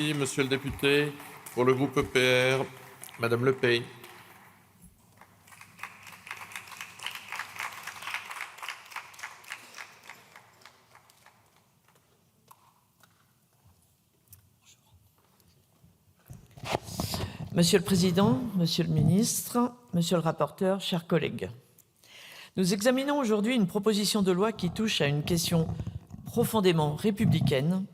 Monsieur le député, pour le groupe EPR, Madame Lepay. Monsieur le Président, Monsieur le Ministre, Monsieur le rapporteur, chers collègues. Nous examinons aujourd'hui une proposition de loi qui touche à une question profondément républicaine,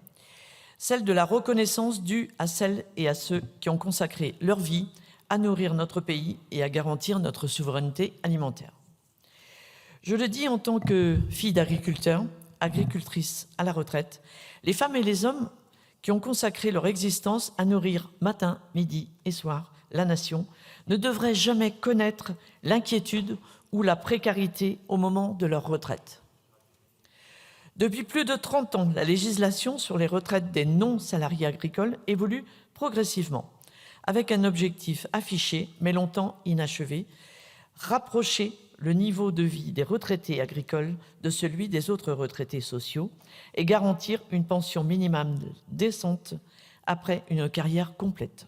celle de la reconnaissance due à celles et à ceux qui ont consacré leur vie à nourrir notre pays et à garantir notre souveraineté alimentaire. Je le dis en tant que fille d'agriculteur, agricultrice à la retraite, les femmes et les hommes qui ont consacré leur existence à nourrir matin, midi et soir la nation ne devraient jamais connaître l'inquiétude ou la précarité au moment de leur retraite. Depuis plus de 30 ans, la législation sur les retraites des non-salariés agricoles évolue progressivement, avec un objectif affiché, mais longtemps inachevé, rapprocher le niveau de vie des retraités agricoles de celui des autres retraités sociaux et garantir une pension minimale décente après une carrière complète.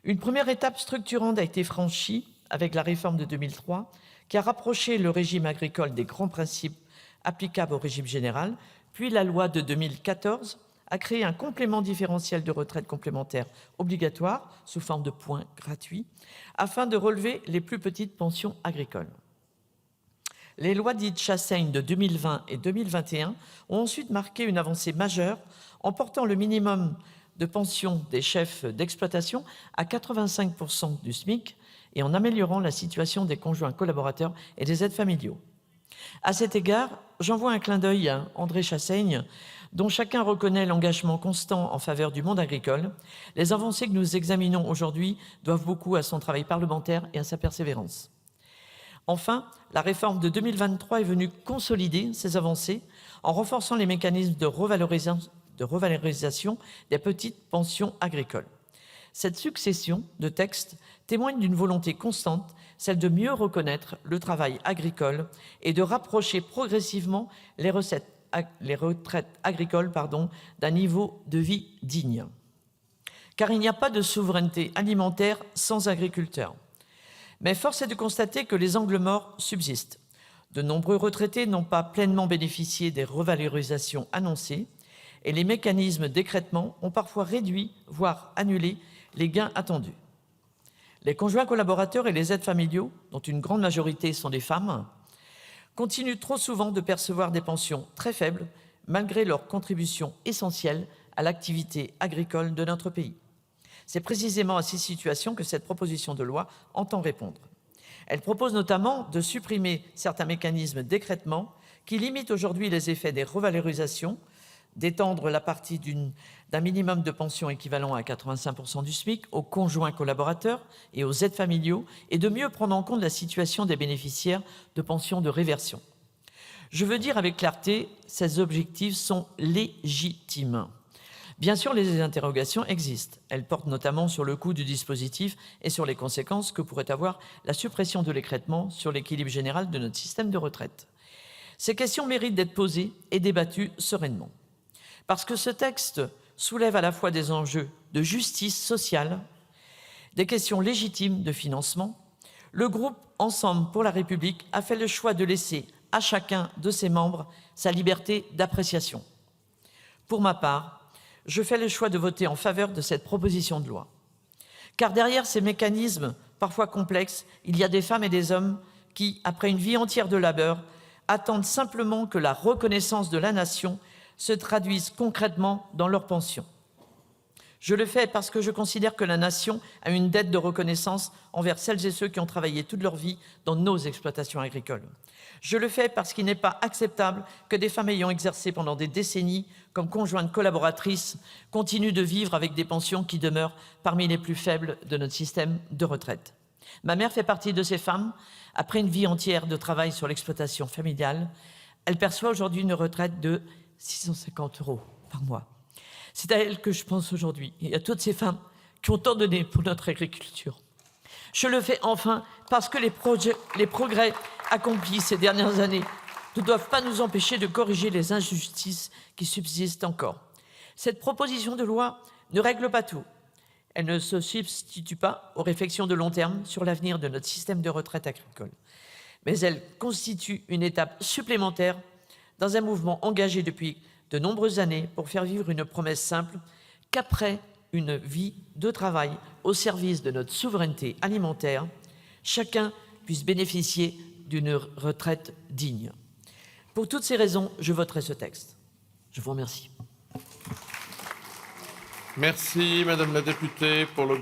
Une première étape structurante a été franchie avec la réforme de 2003 qui a rapproché le régime agricole des grands principes applicables au régime général, puis la loi de 2014 a créé un complément différentiel de retraite complémentaire obligatoire sous forme de points gratuits afin de relever les plus petites pensions agricoles. Les lois dites Chassaigne de 2020 et 2021 ont ensuite marqué une avancée majeure en portant le minimum de pension des chefs d'exploitation à 85% du SMIC et en améliorant la situation des conjoints collaborateurs et des aides familiaux. À cet égard, j'envoie un clin d'œil à André Chassaigne, dont chacun reconnaît l'engagement constant en faveur du monde agricole. Les avancées que nous examinons aujourd'hui doivent beaucoup à son travail parlementaire et à sa persévérance. Enfin, la réforme de 2023 est venue consolider ces avancées en renforçant les mécanismes de revalorisation des petites pensions agricoles. Cette succession de textes témoigne d'une volonté constante, celle de mieux reconnaître le travail agricole et de rapprocher progressivement les retraites agricoles d'un niveau de vie digne. Car il n'y a pas de souveraineté alimentaire sans agriculteurs. Mais force est de constater que les angles morts subsistent. De nombreux retraités n'ont pas pleinement bénéficié des revalorisations annoncées et les mécanismes d'écrêtement ont parfois réduit, voire annulé, les gains attendus. Les conjoints collaborateurs et les aides familiaux, dont une grande majorité sont des femmes, continuent trop souvent de percevoir des pensions très faibles malgré leur contribution essentielle à l'activité agricole de notre pays. C'est précisément à ces situations que cette proposition de loi entend répondre. Elle propose notamment de supprimer certains mécanismes d'écrêtement qui limitent aujourd'hui les effets des revalorisations, d'étendre la partie d'un minimum de pension équivalent à 85% du SMIC aux conjoints collaborateurs et aux aides familiaux et de mieux prendre en compte la situation des bénéficiaires de pensions de réversion. Je veux dire avec clarté, ces objectifs sont légitimes. Bien sûr, les interrogations existent. Elles portent notamment sur le coût du dispositif et sur les conséquences que pourrait avoir la suppression de l'écrêtement sur l'équilibre général de notre système de retraite. Ces questions méritent d'être posées et débattues sereinement. Parce que ce texte soulève à la fois des enjeux de justice sociale, des questions légitimes de financement, le groupe Ensemble pour la République a fait le choix de laisser à chacun de ses membres sa liberté d'appréciation. Pour ma part, je fais le choix de voter en faveur de cette proposition de loi. Car derrière ces mécanismes, parfois complexes, il y a des femmes et des hommes qui, après une vie entière de labeur, attendent simplement que la reconnaissance de la nation se traduise concrètement dans leur pension. Je le fais parce que je considère que la nation a une dette de reconnaissance envers celles et ceux qui ont travaillé toute leur vie dans nos exploitations agricoles. Je le fais parce qu'il n'est pas acceptable que des femmes ayant exercé pendant des décennies comme conjointes collaboratrices continuent de vivre avec des pensions qui demeurent parmi les plus faibles de notre système de retraite. Ma mère fait partie de ces femmes. Après une vie entière de travail sur l'exploitation familiale, elle perçoit aujourd'hui une retraite de 650 € par mois. C'est à elle que je pense aujourd'hui et à toutes ces femmes qui ont tant donné pour notre agriculture. Je le fais enfin parce que les progrès accomplis ces dernières années ne doivent pas nous empêcher de corriger les injustices qui subsistent encore. Cette proposition de loi ne règle pas tout. Elle ne se substitue pas aux réflexions de long terme sur l'avenir de notre système de retraite agricole. Mais elle constitue une étape supplémentaire dans un mouvement engagé depuis de nombreuses années pour faire vivre une promesse simple qu'après une vie de travail au service de notre souveraineté alimentaire, chacun puisse bénéficier d'une retraite digne. Pour toutes ces raisons, je voterai ce texte. Je vous remercie. Merci, Madame la députée. Pour le